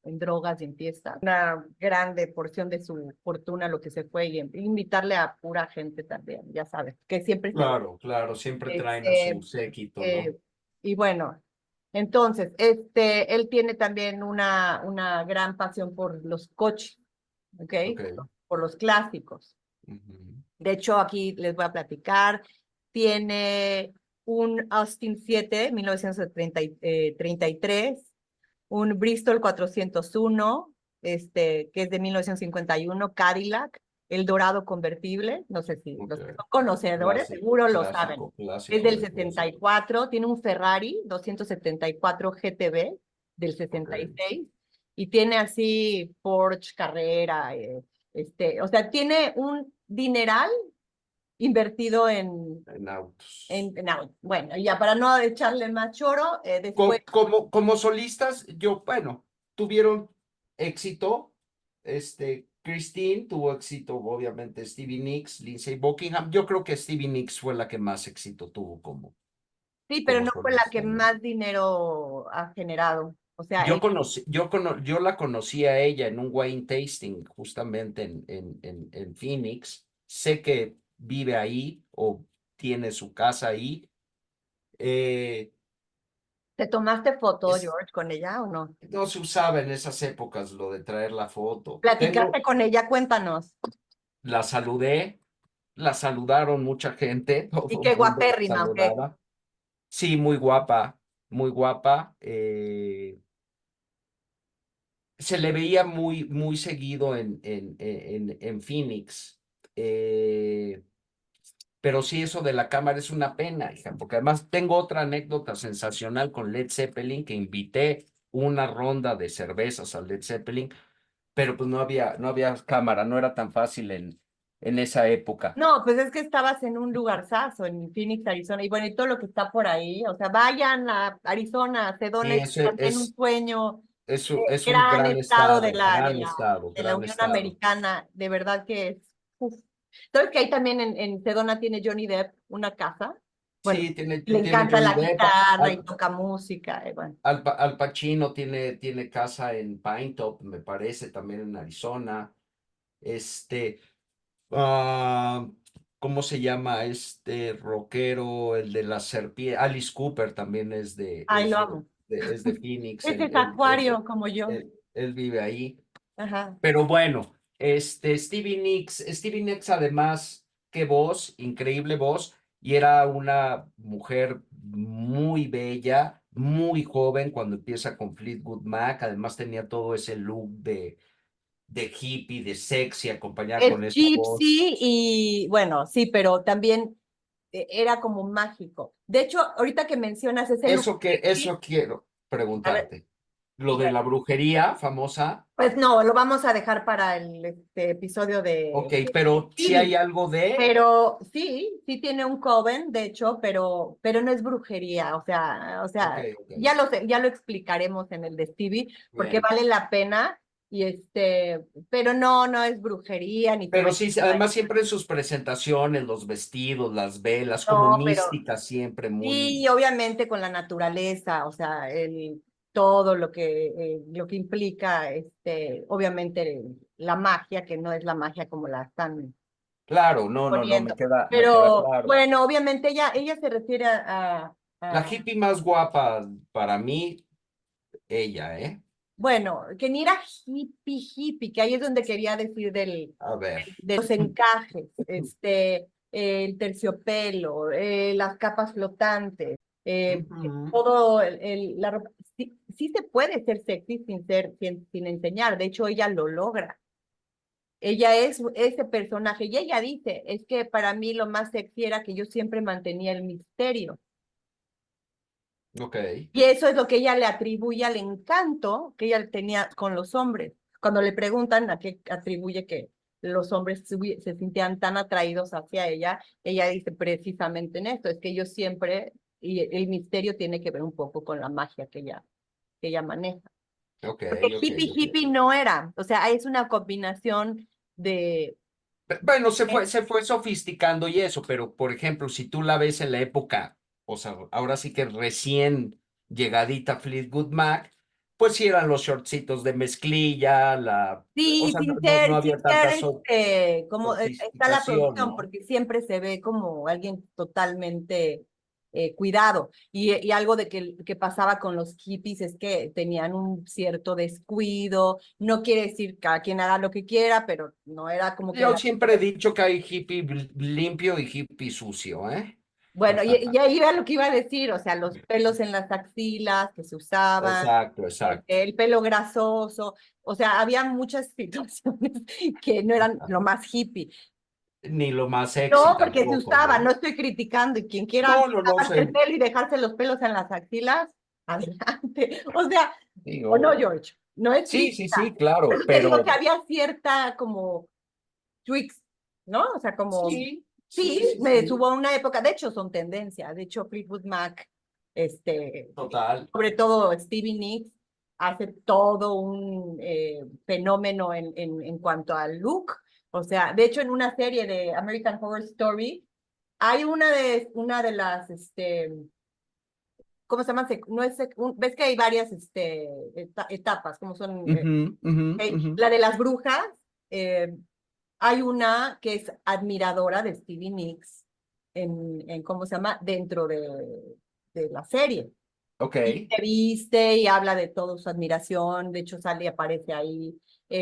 drogas y en fiestas. Una grande porción de su fortuna lo que se fue y invitarle a pura gente también, ya sabes, que siempre se Claro, claro, siempre traen a este, su séquito, eh, ¿no? y bueno, entonces, él tiene también una gran pasión por los coches, ¿ok? Ok. Por los clásicos. Ujú. De hecho, aquí les voy a platicar. Tiene un Austin 7, 1933, un Bristol 401, que es de 1951, Cadillac, el Dorado convertible, no sé si Ok. los que son conocedores Clásico, seguro lo saben. clásico, Es clásico del de clásico. 74, tiene un Ferrari 274 GTB del Ok. 66 y tiene así Porsche Carrera, o sea, tiene un dineral invertido En autos. en autos. Bueno, ya para no echarle más choro, después. Como solistas, bueno, tuvieron éxito. Christine tuvo éxito, obviamente, Stevie Nicks, Lindsey Buckingham. Yo creo que Stevie Nicks fue la que más éxito tuvo Sí, pero como no fue la que solista, ¿no? más dinero ha generado. O sea, Yo la conocí a ella en un wine tasting justamente en Phoenix. Sé que vive ahí o tiene su casa ahí. ¿te tomaste foto, Es- George, con ella o no? no se usaba en esas épocas lo de traer la foto. ¿Platicaste con ella? Cuéntanos. La saludé, la saludaron mucha gente, Y todo qué el mundo la guapérrima, ¿o qué? saludaba. Sí, muy guapa, muy guapa. Se le veía muy seguido en Phoenix. Pero sí, eso de la cámara es una pena, hija, porque además tengo otra anécdota sensacional con Led Zeppelin, que invité una ronda de cervezas a Led Zeppelin, pero pues no había cámara, no era tan fácil en esa época. No, pues es que estabas en un lugarzazo, en Phoenix, Arizona, y bueno, y todo lo que está por ahí, o sea, vayan a Arizona, a Sí, Sedona, es también un sueño, es un gran gran estado estado, gran estado, de la gran Unión estado. Americana, de verdad que es, uf. ¿Sabes que ahí también en Sedona tiene Johnny Depp una casa? Bueno, Sí, tiene, le tiene encanta Johnny la Depp. guitarra y toca música, bueno. Al Pacino tiene casa en Pine Top, me parece, también en Arizona. Este, ah, ¿cómo se llama este rockero, el de la serpiente? Alice Cooper también es de, Ay, es lo de, amo. es de Phoenix, Ese es acuario como yo. él vive ahí. Ajá. Pero bueno, Stevie Nicks además, qué voz, increíble voz, y era una mujer muy bella, muy joven cuando empieza con Fleetwood Mac, además tenía todo ese look de hippie, de sexy, acompañada Es con esa voz. gypsy y bueno, sí, pero también era como mágico. De hecho, ahorita que mencionas ese look Eso quiero a ver, preguntarte. Lo de la brujería famosa, pues no, lo vamos a dejar para el episodio ok, de pero si hay Stevie. algo de, Pero sí tiene un coven, de hecho, pero no es brujería, o ok, sea, ok, ya lo explicaremos en el de Stevie, porque bien. vale la pena, y pero no es brujería, ni te va Pero a sí, además siempre en sus presentaciones, los vestidos, las velas, como no, pero mística siempre, sí, muy, obviamente con la naturaleza, o sea, todo lo que implica, obviamente la magia, que no es la magia como la están claro, no, me poniendo. queda Pero claro. bueno, obviamente ella se refiere La hippie más guapa para mí, ella, ¿eh? bueno, que ni era hippie, que ahí es donde quería decir A ver. de los encajes, el terciopelo, las capas flotantes, Ujú. todo la ropa. Sí, sí se puede ser sexy sin enseñar, de hecho ella lo logra. Ella es ese personaje y ella dice, es que para mí lo más sexy era que yo siempre mantenía el misterio. Ok, Y eso es lo que ella le atribuye al encanto que ella tenía con los hombres. Cuando le preguntan a qué atribuye que los hombres se sentían tan atraídos hacia ella dice precisamente en esto, es que yo siempre, y el misterio tiene que ver un poco con la magia que ella maneja. ok, Porque ok, ok. hippie no era, o sea, es una combinación de, Bueno, se fue sofisticando y eso, pero por ejemplo, si tú la ves en la época, o sea, ahora sí que recién llegadita Fleetwood Mac, pues sí eran los shortcitos de mezclilla, o sí, sea, no había sin tanta ser, como está la sofisticación, producción, ¿no? porque siempre se ve como alguien totalmente cuidado. Y algo que pasaba con los hippies es que tenían un cierto descuido, no quiere decir cada quien haga lo que quiera, pero no era como que Yo siempre he dicho que hay hippie limpio y hippie sucio, ¿eh? bueno, y ahí era lo que iba a decir, o sea, los pelos en las axilas que se usaban, Exacto, exacto. el pelo grasoso, o sea, había muchas situaciones que no eran lo más hippie. Ni lo más No, sexy porque se tampoco, usaba, ¿no? no estoy criticando, y quien quiera No lavarse el sé. pelo y dejarse los pelos en las axilas, adelante. O sea, o no, Digo, George, no es sí, crítica. claro, Pero te digo que pero había cierta como tweaks, ¿no? O sea, como, sí, me sí, subo a una época, de hecho son tendencia, de hecho Fleetwood Mac, total. sobre todo Stevie Nicks, hace todo un fenómeno en cuanto al look. O sea, de hecho en una serie de American Horror Story, hay una de las ¿cómo se llama? No es ves que hay varias etapas, como son Ujú, ujú, ok, ujú. la de las brujas, hay una que es admiradora de Stevie Nicks en ¿cómo se llama? Dentro de la serie. Ok. Y te viste y habla de toda su admiración, de hecho sale y aparece ahí Sí.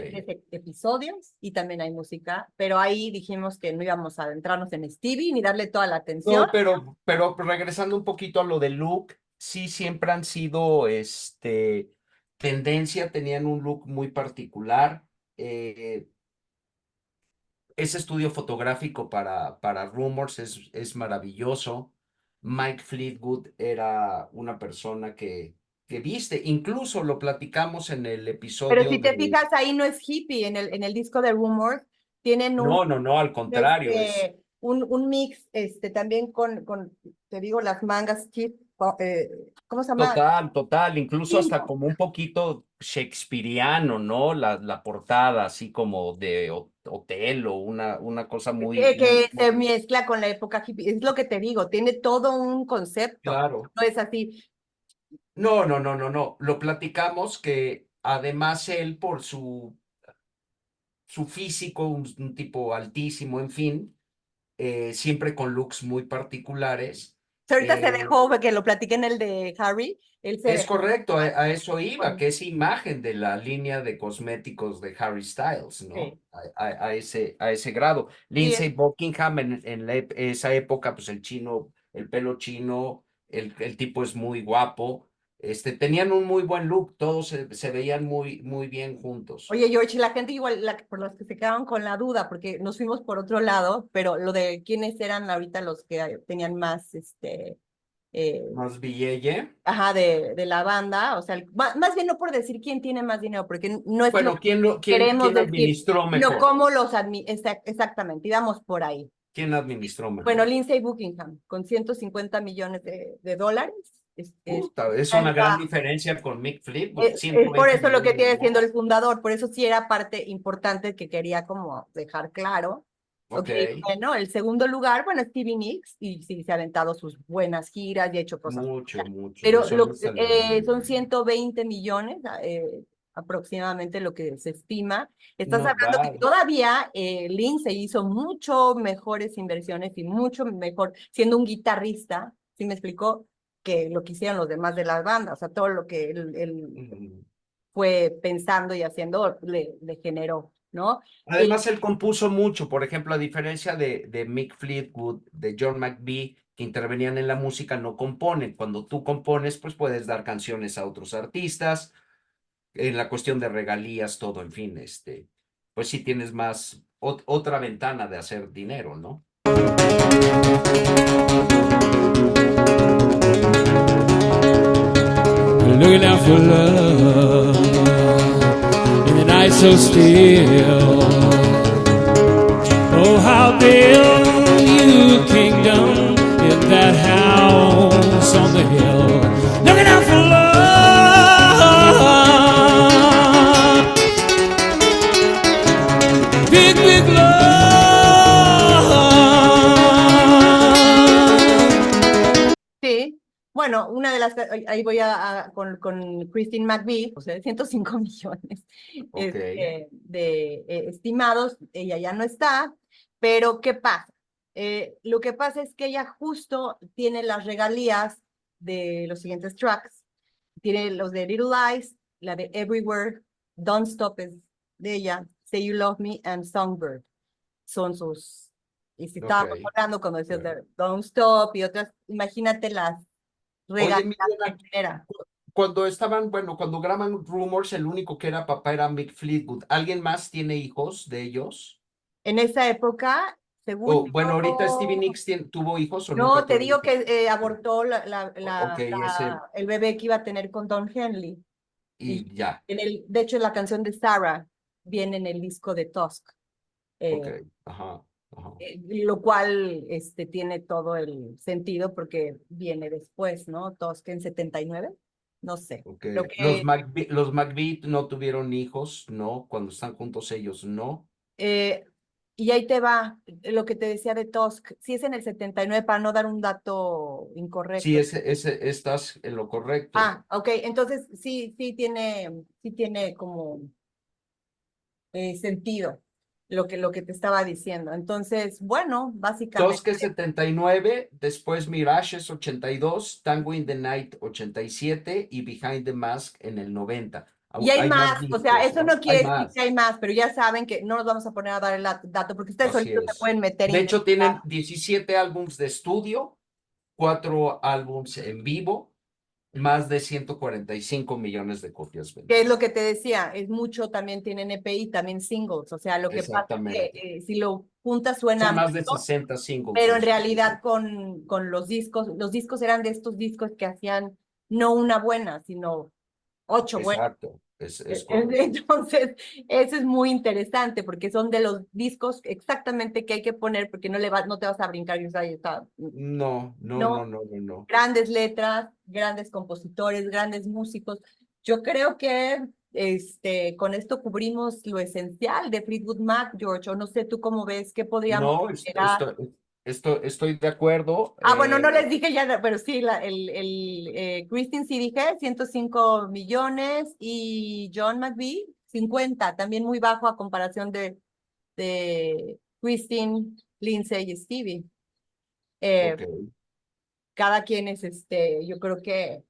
episodios y también hay música, pero ahí dijimos que no íbamos a adentrarnos en Stevie ni darle toda la atención. No, pero regresando un poquito a lo de look, sí siempre han sido tendencia, tenían un look muy particular. Ese estudio fotográfico para Rumors es maravilloso. Mike Fleetwood era una persona que viste, incluso lo platicamos en el Pero episodio si te de... fijas, ahí no es hippie, en el disco de Rumors tienen No, al contrario, un mix también con, te digo, las mangas cheap, ¿cómo se llama? total, incluso hasta como un poquito shakespeariano, ¿no? La portada, así como de hotel o una cosa muy, muy, Que se mezcla con la época hippie. Es lo que te digo, tiene todo un concepto. claro. No es así. No. Lo platicamos que además él por su físico, un tipo altísimo, en fin, siempre con looks muy particulares. Ahorita se eh, dejó, que lo platiqué en el de Harry, él se Es dejó. correcto, a eso iba, con- que es imagen de la línea de cosméticos de Harry Styles, ¿no? Sí, A ese grado. sí, Lindsey Buckingham en esa época, pues el chino, el pelo chino, el tipo es muy guapo. Tenían un muy buen look, todos se veían muy, muy bien juntos. Oye, George, la gente igual, por los que se quedaron con la duda, porque nos fuimos por otro lado, pero lo de quiénes eran ahorita los que tenían más, eh, Más Villeye. ajá, de la banda, o sea, más bien no por decir quién tiene más dinero, porque no es lo Bueno, que queremos ¿quién decir, administró sino mejor? cómo exactamente, íbamos por ahí. ¿Quién administró Bueno, mejor? Lindsay Buckingham, con 150 millones de dólares, Puta, es una gran está. diferencia con Mick Fleetwood, Es por 120 eso lo que millones tiene siendo el más. fundador, por eso sí era parte importante que quería como dejar claro. Ok. Ok, bueno, el segundo lugar, bueno, Stevie Nicks, y sí, se ha aventado sus buenas giras y ha hecho cosas. Mucho, de Pero solista le ha ido muy son bien. 120 millones aproximadamente lo que se estima. Estás Not hablando que bad. todavía Lindsay hizo mucho mejores inversiones y mucho mejor siendo un guitarrista, ¿sí me explicó? Que lo que hicieron los demás de las bandas, o sea, todo lo que él Mm. fue pensando y haciendo le generó, ¿no? Además, él compuso mucho, por ejemplo, a diferencia de Mick Fleetwood, de John McVie, que intervenían en la música, no componen. Cuando tú compones, pues puedes dar canciones a otros artistas, en la cuestión de regalías, todo, en fin, pues sí tienes más, otra ventana de hacer dinero, ¿no? Looking out for love in the night so still. Oh, how build you a kingdom in that house on the hill. Looking out for love, big, big love. Sí, bueno, una de las, ahí voy con Christine McVie, o sea, 105 millones Ok. estimados, ella ya no está, pero ¿qué pasa? Lo que pasa es que ella justo tiene las regalías de los siguientes tracks, tiene los de Little Lies, la de Everywhere, Don't Stop es de ella, Say You Love Me and Songbird, son sus. Y si estábamos Ok. hablando cuando decías de Don't Stop y otras, imagínate las Oye, regalías Miguel, que genera. cuando graban Rumors, el único que era papá era Mick Fleetwood. ¿Alguien más tiene hijos de ellos? En esa época, según Bueno, ahorita Stevie yo, Nicks tuvo hijos o no, nunca te tuvo digo hijos. que abortó Ok, el bebé que iba a tener con Don Henley. Y y ya, de hecho, la canción de Sarah viene en el disco de Tusk. ok, ajá. Lo cual tiene todo el sentido porque viene después, ¿no? Tusk en 79, no sé. Ok. Lo Los McVie no tuvieron hijos, ¿no? Cuando están juntos ellos, no. eh, Y ahí te va lo que te decía de Tusk. Si es en el 79, para no dar un dato incorrecto. Sí, estás en lo correcto. Ah, ok. Entonces sí tiene como sentido lo que te estaba diciendo. Entonces, bueno, básicamente. Tusk es 79, después Mirage es 82, Tango in the Night 87 y Behind the Mask en el 90. Y hay más, o sea, discos, eso no quiere Hay decir más. que hay más, pero ya saben que no nos vamos a poner a dar el dato porque ustedes Así solitos se es. pueden meter. De hecho, tienen 17 álbums de estudio, 4 álbums en vivo, más de 145 millones de copias vendidas. Que es lo que te decía, es mucho, también tienen EPI, también singles, o sea, lo que pasa es Exactamente. que si lo juntas suena Son más de mucho, 60 singles. pero en en su realidad con los discos eran de estos discos que hacían no una buena, sino 8 buenas. Exacto. Es correcto. Entonces, eso es muy interesante porque son de los discos exactamente que hay que poner porque no te vas a brincar y No. Grandes letras, grandes compositores, grandes músicos. Yo creo que con esto cubrimos lo esencial de Fleetwood Mac, George, o no sé tú cómo ves, qué podríamos No, agregar? estoy de acuerdo. Bueno, no les dije ya, pero sí, Christine sí dije, 105 millones y John McVie, 50, también muy bajo a comparación de Christine, Lindsay y Stevie. Ok. Cada quien es, yo creo que,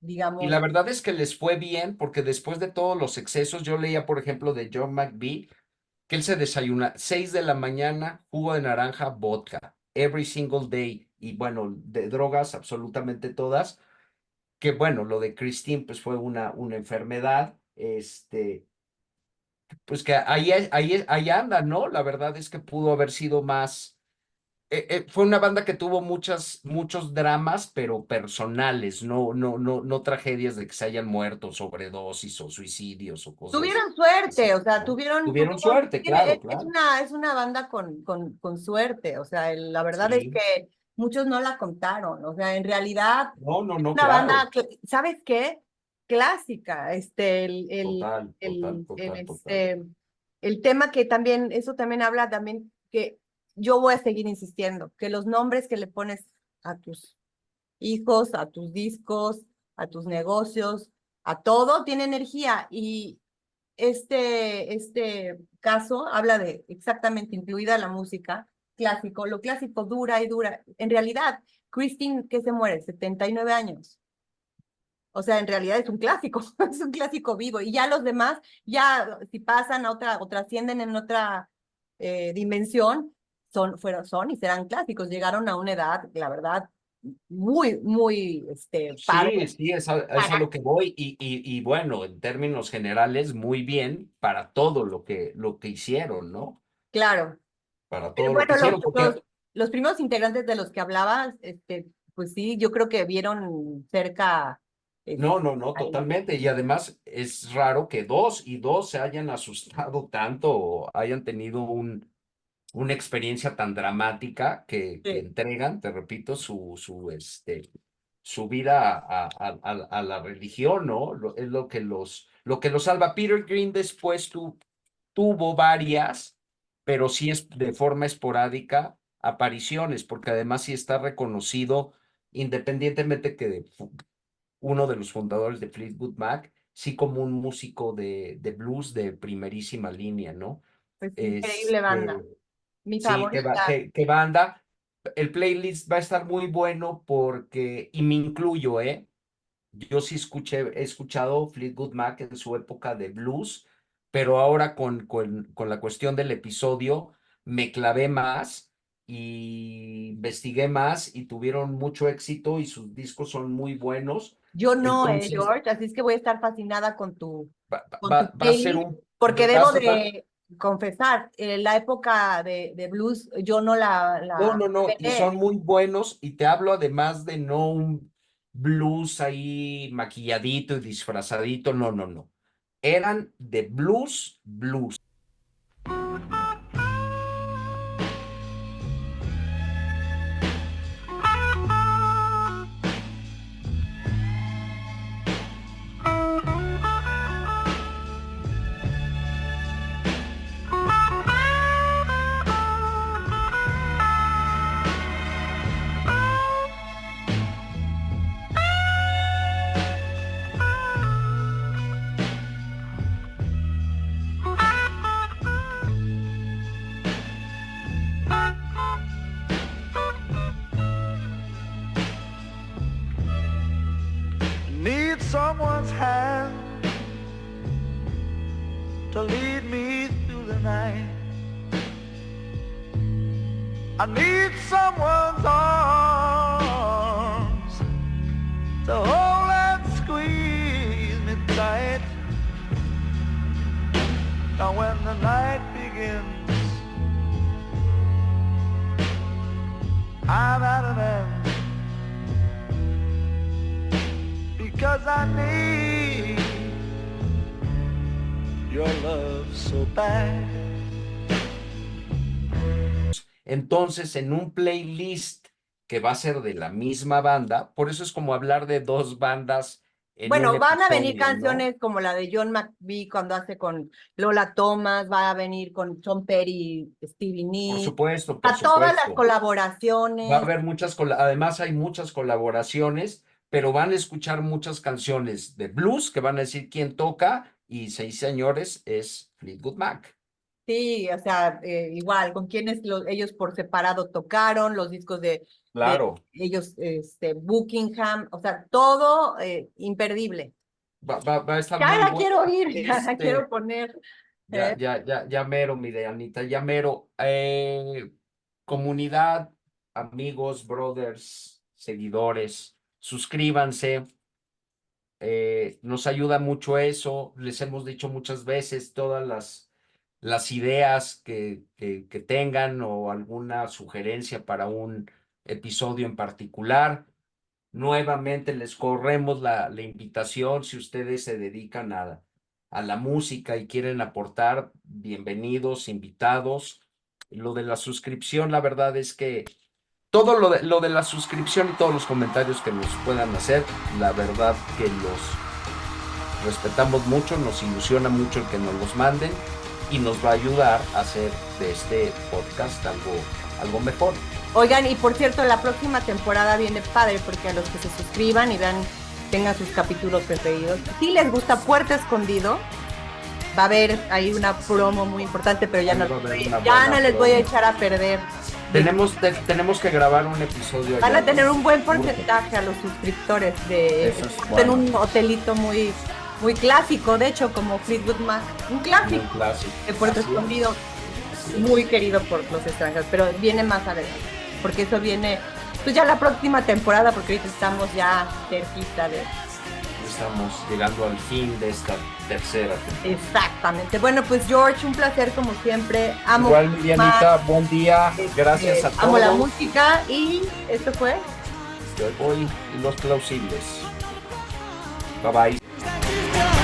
digamos. Y la verdad es que les fue bien porque después de todos los excesos, yo leía, por ejemplo, de John McVie, que él se desayuna 6 de la mañana, jugo de naranja, vodka, every single day, y bueno, de drogas absolutamente todas, que bueno, lo de Christine pues fue una enfermedad, pues que ahí anda, ¿no? La verdad es que pudo haber sido más, fue una banda que tuvo muchos dramas, pero personales, no tragedias de que se hayan muerto, sobredosis o suicidios o cosas. Tuvieron suerte, o sea, ¿no? tuvieron suerte, claro, es claro. es una banda con suerte, o sea, la verdad es Sí. que muchos no la contaron, o sea, en realidad No, una claro. banda, ¿sabes qué? Clásica, Total. el tema que también, eso también habla también que yo voy a seguir insistiendo, que los nombres que le pones a tus hijos, a tus discos, a tus negocios, a todo tiene energía y este caso habla de exactamente, incluida la música clásico, lo clásico dura y dura. En realidad, Christine, ¿qué se muere? 79 años. O sea, en realidad es un clásico, es un clásico vivo. Y ya los demás, ya si pasan a otra o trascienden en otra dimensión, son y serán clásicos. Llegaron a una edad, la verdad, muy padre. Sí, es a lo que voy y bueno, en términos generales, muy bien para todo lo que hicieron, ¿no? Claro. Para Pero todo lo que bueno, hicieron, porque los primeros integrantes de los que hablabas, pues sí, yo creo que vieron cerca. no, ahí. totalmente. Y además es raro que dos se hayan asustado tanto o hayan tenido una experiencia tan dramática que Sí. entregan, te repito, su vida a la religión, ¿no? Es lo que los salva. Peter Green después tuvo varias, pero sí es de forma esporádica apariciones, porque además sí está reconocido, independientemente que uno de los fundadores de Fleetwood Mac, sí como un músico de blues de primerísima línea, ¿no? Pues increíble banda. Mi Sí, favorita. qué banda. El playlist va a estar muy bueno porque, y me incluyo, yo sí he escuchado Fleetwood Mac en su época de blues, pero ahora con la cuestión del episodio me clavé más y investigué más y tuvieron mucho éxito y sus discos son muy buenos. Yo no, Entonces, George, así es que voy a estar fascinada con tu va a ser playlist, porque va a debo ser- va- de confesar, la época de blues, yo no no, y pegué. son muy buenos y te hablo además de no un blues ahí maquilladito y disfrazadito, no. Eran de blues. someone's hand to lead me through the night. I need someone's arms to hold and squeeze me tight. Now when the night begins, I'm at an end, because I need your love so bad. Entonces, en un playlist que va a ser de la misma banda, por eso es como hablar de dos bandas en Bueno, un van a venir episodio, ¿no? canciones como la de John McVie cuando hace con Lola Thomas, va a venir con Tom Petty, Stevie Por Nicks, supuesto, por a todas las supuesto. colaboraciones. Va a haber muchas, además hay muchas colaboraciones, pero van a escuchar muchas canciones de blues que van a decir quién toca, y sí, señores, es Fleetwood Mac. Sí, o sea, igual, con quienes ellos por separado tocaron, los discos de Claro, ellos, Buckingham, o sea, todo imperdible. va a estar Ya muy la bueno. quiero oír, ya la Este, quiero poner. Ya mero, mi Anita, ya mero. Comunidad, amigos, brothers, seguidores, suscríbanse. Nos ayuda mucho eso. Les hemos dicho muchas veces todas las ideas que tengan o alguna sugerencia para un episodio en particular. Nuevamente les corremos la invitación. Si ustedes se dedican a la música y quieren aportar, bienvenidos, invitados. Lo de la suscripción, la verdad es que todo lo de la suscripción y todos los comentarios que nos puedan hacer, la verdad que los respetamos mucho, nos ilusiona mucho el que nos los manden y nos va a ayudar a hacer de este podcast algo mejor. Oigan, y por cierto, la próxima temporada viene padre porque a los que se suscriban y tengan sus capítulos preferidos, si les gusta Puerto Escondido, va a haber ahí una promo muy importante, pero ya no les voy a echar a perder. Tenemos que grabar un episodio. Van allá, a tener ¿no? un buen porcentaje a los suscriptores Eso es en bueno. un hotelito muy, muy clásico, de hecho, como Fleetwood Mac, un clásico Muy clásico. de Puerto Así es. Escondido, muy querido por los extranjeros, pero viene más adelante, porque eso viene, pues ya la próxima temporada, porque ahorita estamos ya cerquita de... Estamos llegando al fin de esta tercera temporada. Exactamente. Bueno, pues George, un placer como siempre. Amo Igual, Mirianita, buen día. Gracias a todos. amo la música y esto fue Yo voy los plausibles. Bye bye.